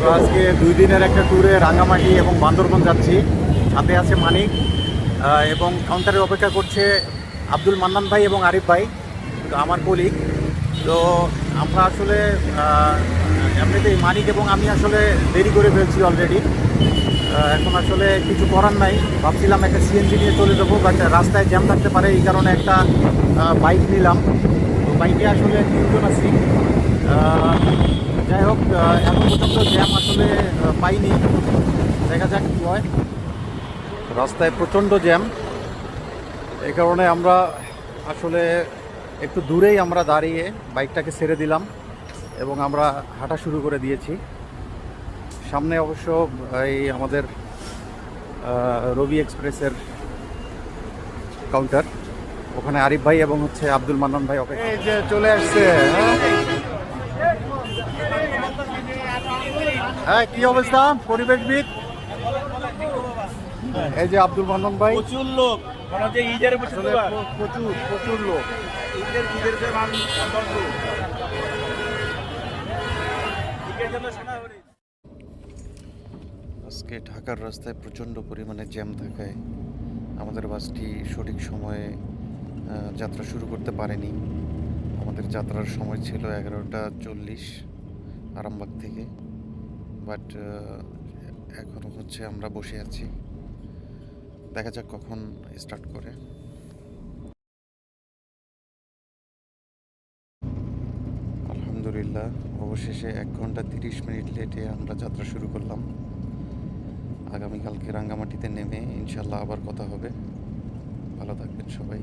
তো আজকে 2 দিনের একটা ট্যুরে রাঙ্গামাটি এবং বান্দরবন যাচ্ছি। সাথে আছে মানিক এবং কাউন্টারে অপেক্ষা করছে আব্দুল মান্নান ভাই এবং আরিফ ভাই, তো আমার কলিগ। তো আমরা আসলে এমনিতেই মানিক এবং আমি আসলে দেরি করে ফেলছি অলরেডি। এখন আসলে কিছু করার নাই, ভাবছিলাম একটা সিএনজি নিয়ে চলে যাবো, বাট রাস্তায় জ্যাম থাকতে পারে, এই কারণে একটা বাইক নিলাম। তো বাইকে আসলে 3 জন আছি। যাই হোক, এখন পর্যন্ত জ্যাম আসলে পাইনি, দেখা যাক কী হয়। রাস্তায় প্রচণ্ড জ্যাম, এই কারণে আমরা আসলে একটু দূরেই আমরা দাঁড়িয়ে বাইকটাকে ছেড়ে দিলাম এবং আমরা হাঁটা শুরু করে দিয়েছি। সামনে অবশ্য এই আমাদের রবি এক্সপ্রেসের কাউন্টার, ওখানে আরিফ ভাই এবং হচ্ছে আব্দুল মান্নান ভাই অপেক্ষা। এই যে চলে আসছে। হ্যাঁ, কি অবস্থা পরিবেশবিদ? এই যে আব্দুল মান্নান ভাই। প্রচুর লোক, প্রচুর লোক। আজকে ঢাকার রাস্তায় প্রচণ্ড পরিমাণে জ্যাম থাকায় আমাদের বাসটি সঠিক সময়ে যাত্রা শুরু করতে পারেনি। আমাদের যাত্রার সময় ছিল 11:40 আরামবাগ থেকে, বাট এখনও হচ্ছে আমরা বসে আছি, দেখা যাক কখন স্টার্ট করে। আলহামদুলিল্লাহ, অবশেষে 1 ঘন্টা 30 মিনিট লেটে আমরা যাত্রা শুরু করলাম। আগামীকালকে রাঙ্গামাটিতে নেমে ইনশাল্লাহ আবার কথা হবে। ভালো থাকবেন সবাই।